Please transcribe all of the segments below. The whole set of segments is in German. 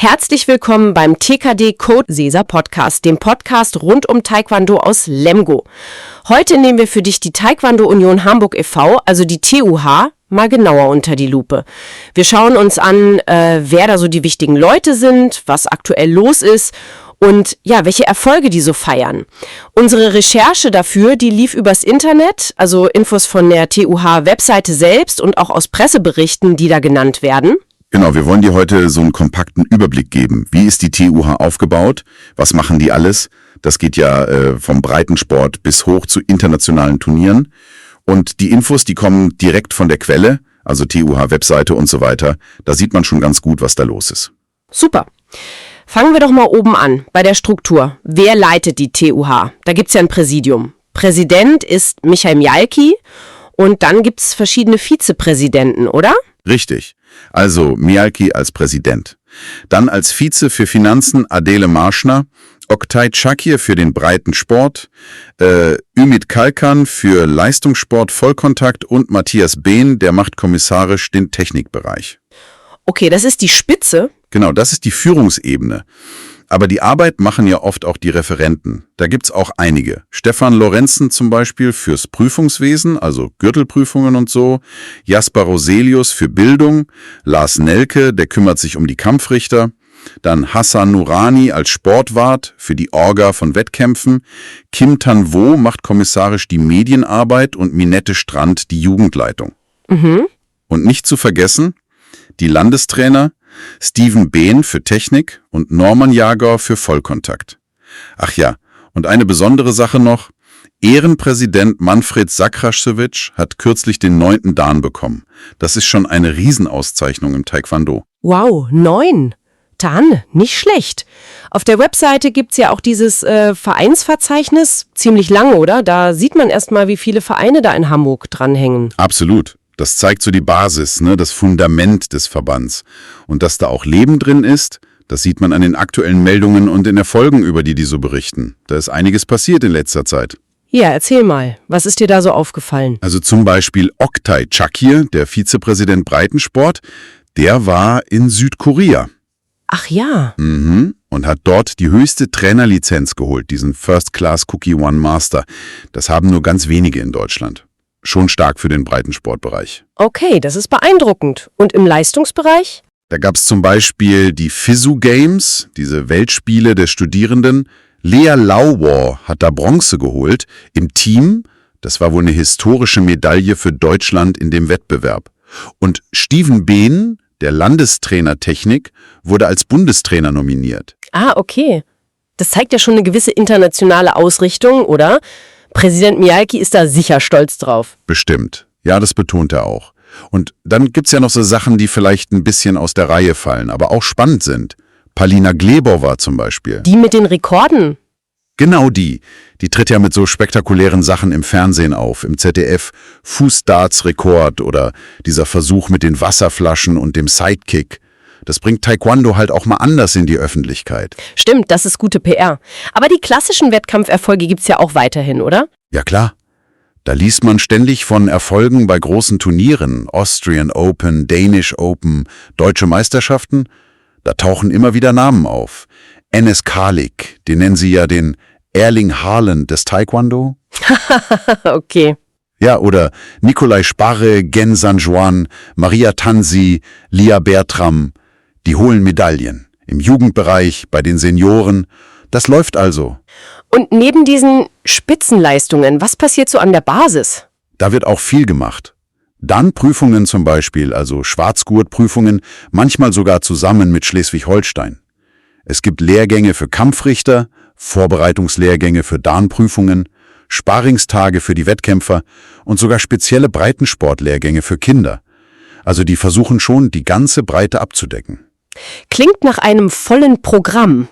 Herzlich willkommen beim TKD Codesesa Podcast, dem Podcast rund um Taekwondo aus Lemgo. Heute nehmen wir für dich die Taekwondo Union Hamburg e.V., also die TUH, mal genauer unter die Lupe. Wir schauen uns an, wer da so die wichtigen Leute sind, was aktuell los ist und ja, welche Erfolge die so feiern. Unsere Recherche dafür, die lief übers Internet, also Infos von der TUH-Webseite selbst und auch aus Presseberichten, die da genannt werden. Genau, wir wollen dir heute so einen kompakten Überblick geben. Wie ist die TUH aufgebaut? Was machen die alles? Das geht ja vom Breitensport bis hoch zu internationalen Turnieren. Und die Infos, die kommen direkt von der Quelle, also TUH-Webseite und so weiter. Da sieht man schon ganz gut, was da los ist. Super. Fangen wir doch mal oben an, bei der Struktur. Wer leitet die TUH? Da gibt's ja ein Präsidium. Präsident ist Michael Mjalki und dann gibt's verschiedene Vizepräsidenten, oder? Richtig. Also Mjalki als Präsident. Dann als Vize für Finanzen Adele Marschner, Oktay Çakır für den Breitensport, Ümit Kalkan für Leistungssport Vollkontakt und Matthias Behn, der macht kommissarisch den Technikbereich. Okay, das ist die Spitze. Genau, das ist die Führungsebene. Aber die Arbeit machen ja oft auch die Referenten. Da gibt's auch einige. Stefan Lorenzen zum Beispiel fürs Prüfungswesen, also Gürtelprüfungen und so. Jasper Roselius für Bildung. Lars Nelke, der kümmert sich um die Kampfrichter. Dann Hassan Nourani als Sportwart für die Orga von Wettkämpfen. Kim Tan-Wo macht kommissarisch die Medienarbeit und Minette Strand die Jugendleitung. Und nicht zu vergessen, die Landestrainer Steven Behn für Technik und Norman Jager für Vollkontakt. Ach ja, und eine besondere Sache noch. Ehrenpräsident Manfred Sakraschewitsch hat kürzlich den 9. Dan bekommen. Das ist schon eine Riesenauszeichnung im Taekwondo. Wow, 9. Dan, nicht schlecht. Auf der Webseite gibt's ja auch dieses Vereinsverzeichnis. Ziemlich lang, oder? Da sieht man erst mal, wie viele Vereine da in Hamburg dranhängen. Absolut. Das zeigt so die Basis, das Fundament des Verbands. Und dass da auch Leben drin ist, das sieht man an den aktuellen Meldungen und den Erfolgen, über die so berichten. Da ist einiges passiert in letzter Zeit. Ja, erzähl mal. Was ist dir da so aufgefallen? Also zum Beispiel Oktay Çakır, der Vizepräsident Breitensport, der war in Südkorea. Ach ja. Und hat dort die höchste Trainerlizenz geholt, diesen First Class Cookie One Master. Das haben nur ganz wenige in Deutschland. Schon stark für den Breitensportbereich. Okay, das ist beeindruckend. Und im Leistungsbereich? Da gab es zum Beispiel die FISU Games, diese Weltspiele der Studierenden. Lea Lauwar hat da Bronze geholt im Team. Das war wohl eine historische Medaille für Deutschland in dem Wettbewerb. Und Steven Behn, der Landestrainer Technik, wurde als Bundestrainer nominiert. Ah, okay. Das zeigt ja schon eine gewisse internationale Ausrichtung, oder? Präsident Mjalki ist da sicher stolz drauf. Bestimmt. Ja, das betont er auch. Und dann gibt's ja noch so Sachen, die vielleicht ein bisschen aus der Reihe fallen, aber auch spannend sind. Palina Glebova zum Beispiel. Die mit den Rekorden? Genau die. Die tritt ja mit so spektakulären Sachen im Fernsehen auf, im ZDF. Fußdarts-Rekord oder dieser Versuch mit den Wasserflaschen und dem Sidekick. Das bringt Taekwondo halt auch mal anders in die Öffentlichkeit. Stimmt, das ist gute PR. Aber die klassischen Wettkampferfolge gibt's ja auch weiterhin, oder? Ja klar. Da liest man ständig von Erfolgen bei großen Turnieren. Austrian Open, Danish Open, Deutsche Meisterschaften. Da tauchen immer wieder Namen auf. Enes Kalik, den nennen sie ja den Erling Haaland des Taekwondo. Okay. Ja, oder Nikolai Sparre, Gen San Juan, Maria Tansi, Lia Bertram. Die holen Medaillen. Im Jugendbereich, bei den Senioren. Das läuft also. Und neben diesen Spitzenleistungen, was passiert so an der Basis? Da wird auch viel gemacht. Dann Prüfungen zum Beispiel, also Schwarzgurtprüfungen, manchmal sogar zusammen mit Schleswig-Holstein. Es gibt Lehrgänge für Kampfrichter, Vorbereitungslehrgänge für Dan-Prüfungen, Sparingstage für die Wettkämpfer und sogar spezielle Breitensportlehrgänge für Kinder. Also die versuchen schon, die ganze Breite abzudecken. Klingt nach einem vollen Programm.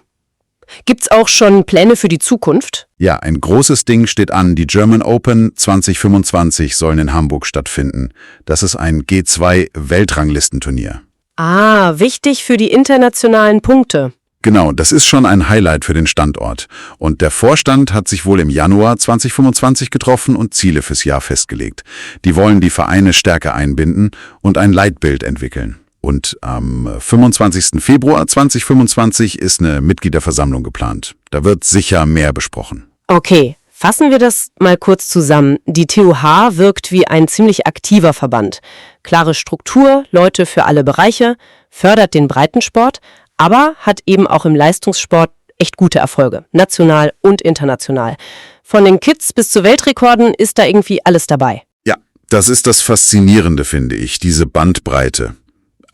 Gibt's auch schon Pläne für die Zukunft? Ja, ein großes Ding steht an. Die German Open 2025 sollen in Hamburg stattfinden. Das ist ein G2-Weltranglistenturnier. Ah, wichtig für die internationalen Punkte. Genau, das ist schon ein Highlight für den Standort. Und der Vorstand hat sich wohl im Januar 2025 getroffen und Ziele fürs Jahr festgelegt. Die wollen die Vereine stärker einbinden und ein Leitbild entwickeln. Und am 25. Februar 2025 ist eine Mitgliederversammlung geplant. Da wird sicher mehr besprochen. Okay, fassen wir das mal kurz zusammen. Die TUH wirkt wie ein ziemlich aktiver Verband. Klare Struktur, Leute für alle Bereiche, fördert den Breitensport, aber hat eben auch im Leistungssport echt gute Erfolge, national und international. Von den Kids bis zu Weltrekorden ist da irgendwie alles dabei. Ja, das ist das Faszinierende, finde ich, diese Bandbreite.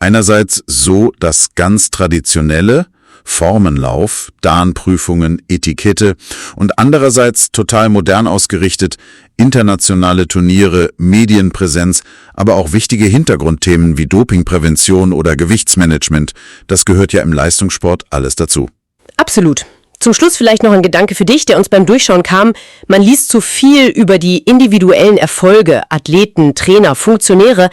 Einerseits so das ganz traditionelle, Formenlauf, Darnprüfungen, Etikette und andererseits total modern ausgerichtet, internationale Turniere, Medienpräsenz, aber auch wichtige Hintergrundthemen wie Dopingprävention oder Gewichtsmanagement. Das gehört ja im Leistungssport alles dazu. Absolut. Zum Schluss vielleicht noch ein Gedanke für dich, der uns beim Durchschauen kam. Man liest zu viel über die individuellen Erfolge, Athleten, Trainer, Funktionäre.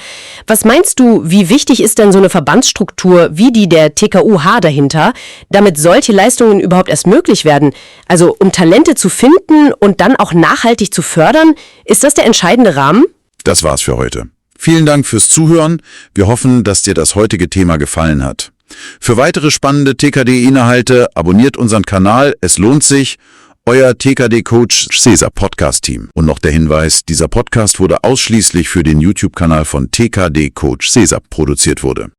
Was meinst du, wie wichtig ist denn so eine Verbandsstruktur wie die der TKUH dahinter, damit solche Leistungen überhaupt erst möglich werden? Also um Talente zu finden und dann auch nachhaltig zu fördern, ist das der entscheidende Rahmen? Das war's für heute. Vielen Dank fürs Zuhören. Wir hoffen, dass dir das heutige Thema gefallen hat. Für weitere spannende TKD-Inhalte abonniert unseren Kanal. Es lohnt sich. Euer TKD-Coach Cesar Podcast-Team. Und noch der Hinweis, dieser Podcast wurde ausschließlich für den YouTube-Kanal von TKD-Coach Cesar produziert wurde.